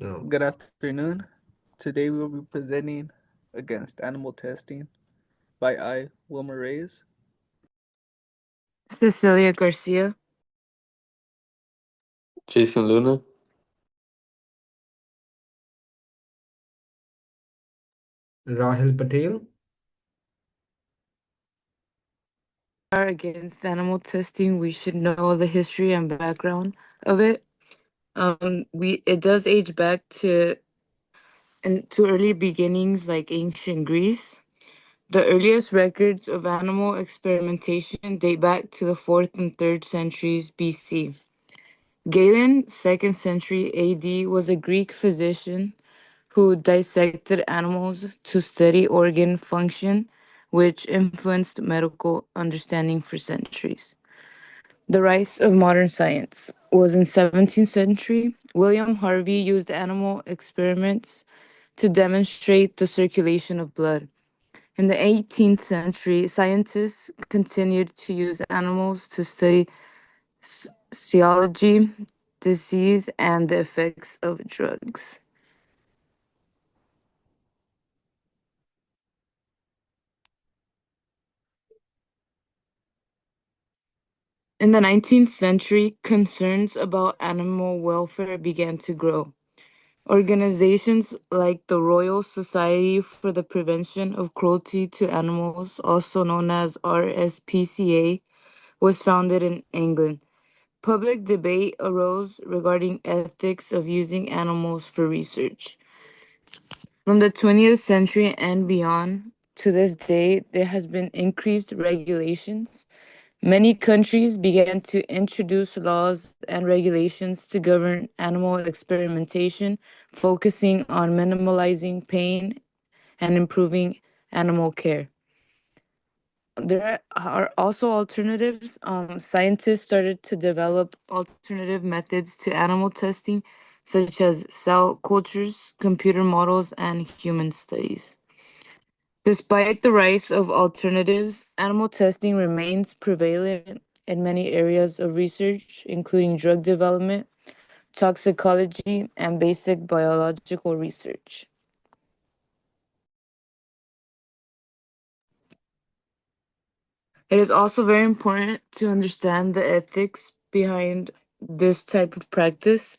No. Good afternoon. Today we will be presenting against animal testing by Wilmer Reyes. Cecilia Garcia. Jason Luna. Rahil Patel. Are against animal testing. We should know the history and background of it. It does age back to early beginnings like ancient Greece. The earliest records of animal experimentation date back to the 4th and 3rd centuries BC. Galen, 2nd century AD, was a Greek physician who dissected animals to study organ function, which influenced medical understanding for centuries. The rise of modern science was in 17th century. William Harvey used animal experiments to demonstrate the circulation of blood. In the 18th century, scientists continued to use animals to study physiology, disease, and the effects of drugs. In the 19th century, concerns about animal welfare began to grow. Organizations like the Royal Society for the Prevention of Cruelty to Animals, also known as RSPCA, was founded in England. Public debate arose regarding ethics of using animals for research. From the 20th century and beyond to this day, there has been increased regulations. Many countries began to introduce laws and regulations to govern animal experimentation, focusing on minimalizing pain and improving animal care. There are also alternatives. Scientists started to develop alternative methods to animal testing, such as cell cultures, computer models, and human studies. Despite the rise of alternatives, animal testing remains prevalent in many areas of research, including drug development, toxicology, and basic biological research. It is also very important to understand the ethics behind this type of practice.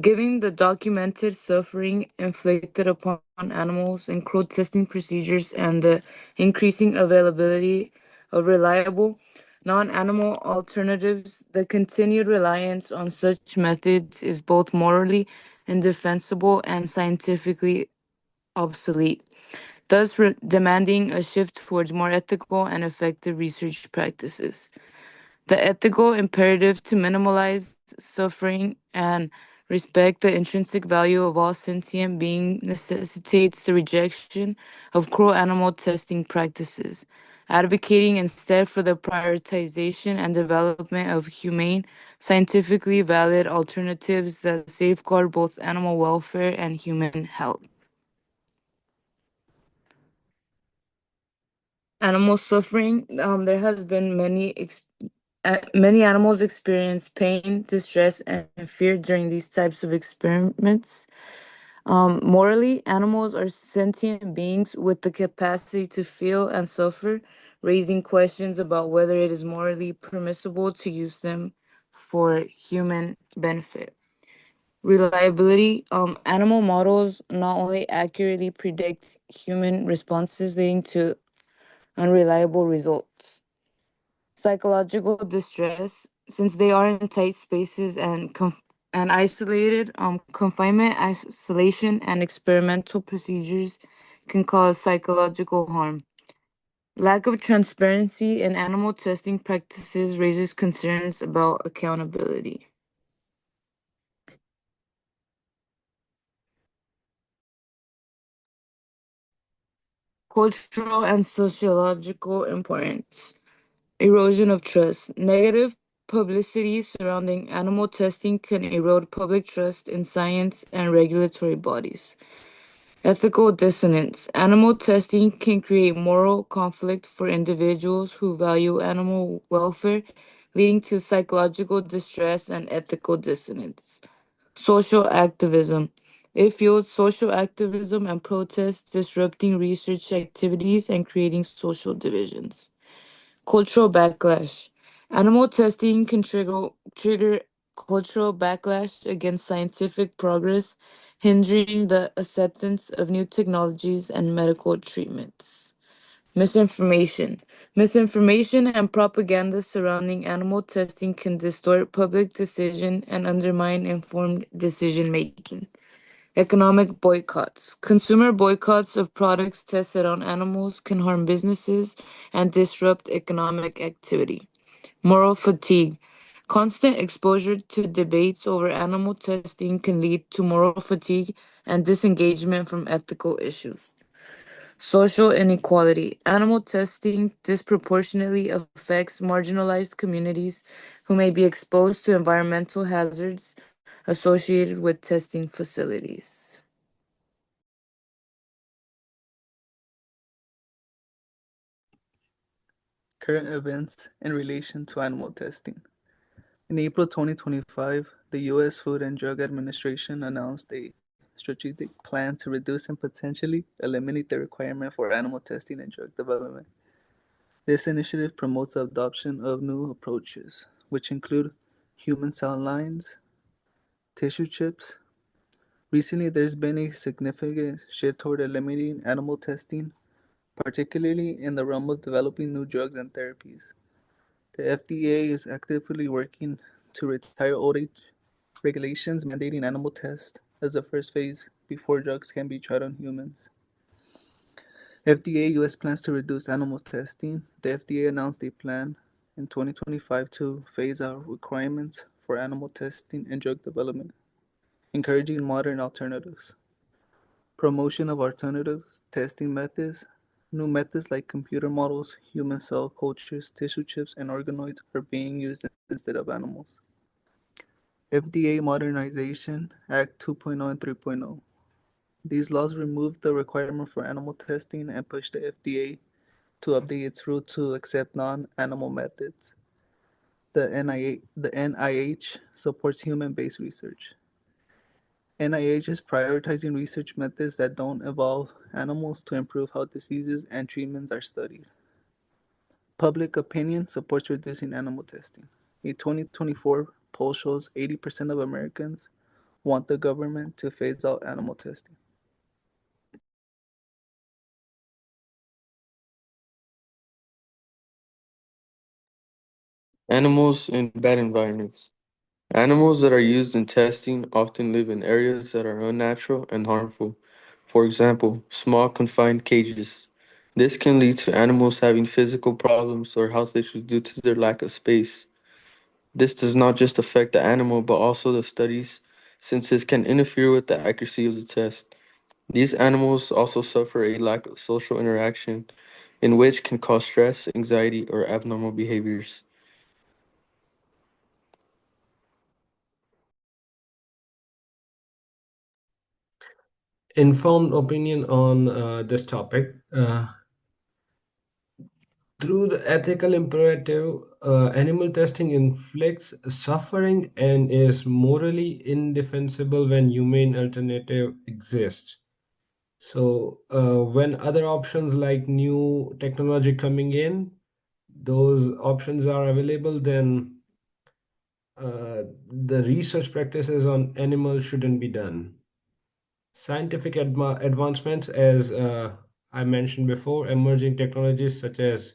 Given the documented suffering inflicted upon animals in cruel testing procedures and the increasing availability of reliable non animal alternatives, the continued reliance on such methods is both morally indefensible and scientifically obsolete, thus demanding a shift towards more ethical and effective research practices. The ethical imperative to minimize suffering and respect the intrinsic value of all sentient beings necessitates the rejection of cruel animal testing practices, advocating instead for the prioritization and development of humane, scientifically valid alternatives that safeguard both animal welfare and human health. Animal suffering. There has been many animals experience pain, distress, and fear during these types of experiments. Morally, animals are sentient beings with the capacity to feel and suffer, raising questions about whether it is morally permissible to use them for human benefit. Reliability. Animal models not only accurately predict human responses, leading to unreliable results. Psychological distress, since they are in tight spaces and isolated, confinement, isolation, and experimental procedures can cause psychological harm. Lack of transparency in animal testing practices raises concerns about accountability. Cultural and sociological importance. Erosion of trust. Negative publicity surrounding animal testing can erode public trust in science and regulatory bodies. Ethical dissonance. Animal testing can create moral conflict for individuals who value animal welfare, leading to psychological distress and ethical dissonance. Social activism. It fueled social activism and protests, disrupting research activities and creating social divisions. Cultural backlash. Animal testing can trigger cultural backlash against scientific progress, hindering the acceptance of new technologies and medical treatments. Misinformation. Misinformation and propaganda surrounding animal testing can distort public decision and undermine informed decision making. Economic boycotts. Consumer boycotts of products tested on animals can harm businesses and disrupt economic activity. Moral fatigue. Constant exposure to debates over animal testing can lead to moral fatigue and disengagement from ethical issues. Social inequality. Animal testing disproportionately affects marginalized communities who may be exposed to environmental hazards associated with testing facilities. Current events in relation to animal testing. In April 2025, the U.S. Food and Drug Administration announced a strategic plan to reduce and potentially eliminate the requirement for animal testing and drug development. This initiative promotes the adoption of new approaches, which include human cell lines, tissue chips. Recently, there's been a significant shift toward eliminating animal testing, particularly in the realm of developing new drugs and therapies. The FDA is actively working to retire old age regulations mandating animal tests as a first phase before drugs can be tried on humans. FDA US plans to reduce animal testing. The FDA announced a plan in 2025 to phase out requirements for animal testing and drug development, encouraging modern alternatives. Promotion of alternatives testing methods. New methods like computer models, human cell cultures, tissue chips, and organoids are being used instead of animals. FDA Modernization Act 2.0 and 3.0. These laws removed the requirement for animal testing and pushed the FDA to update its rule to accept non-animal methods. The NIH supports human-based research. NIH is prioritizing research methods that don't involve animals to improve how diseases and treatments are studied. Public opinion supports reducing animal testing. A 2024 poll shows 80% of Americans want the government to phase out animal testing. Animals in bad environments. Animals that are used in testing often live in areas that are unnatural and harmful. For example, small confined cages. This can lead to animals having physical problems or health issues due to their lack of space. This does not just affect the animal but also the studies, since this can interfere with the accuracy of the test. These animals also suffer a lack of social interaction, in which can cause stress, anxiety, or abnormal behaviors. Informed opinion on this topic. Through the ethical imperative, animal testing inflicts suffering and is morally indefensible when humane alternative exists. So, when other options like new technology coming in, those options are available, then the research practices on animals shouldn't be done. Scientific advancements, as I mentioned before, emerging technologies such as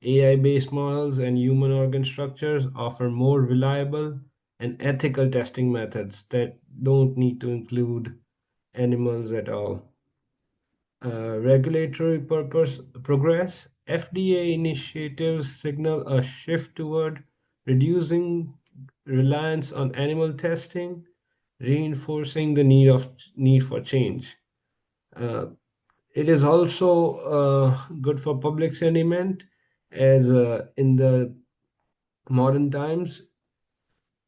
AI-based models and human organ structures offer more reliable and ethical testing methods that don't need to include animals at all. Regulatory progress. FDA initiatives signal a shift toward reducing reliance on animal testing, reinforcing the need for change. Uh, it is also good for public sentiment, as in the modern times,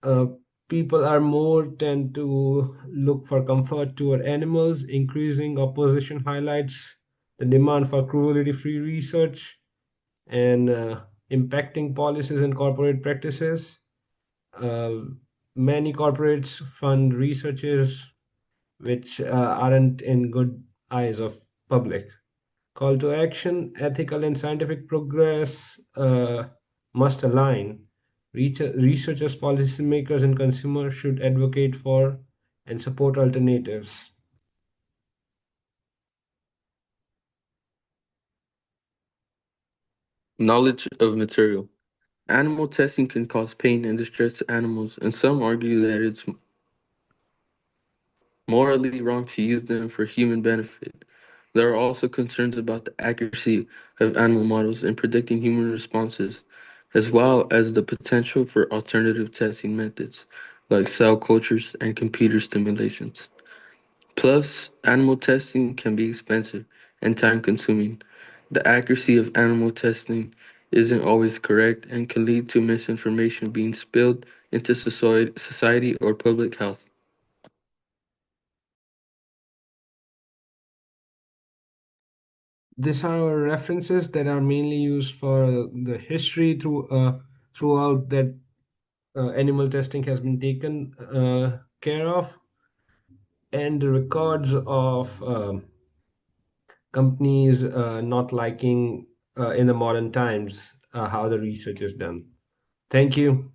uh, people are more tend to look for comfort toward animals. Increasing opposition highlights the demand for cruelty-free research and impacting policies and corporate practices. Uh, Many corporates fund researches which aren't in good eyes of public. Call to action: ethical and scientific progress must align. Researchers, policymakers, and consumers should advocate for and support alternatives. Knowledge of material. Animal testing can cause pain and distress to animals, and some argue that it's morally wrong to use them for human benefit. There are also concerns about the accuracy of animal models in predicting human responses, as well as the potential for alternative testing methods like cell cultures and computer stimulations. Plus, animal testing can be expensive and time consuming. The accuracy of animal testing isn't always correct and can lead to misinformation being spilled into society or public health. These are references that are mainly used for the history throughout that animal testing has been taken care of, and the records of companies not liking in the modern times how the research is done. Thank you.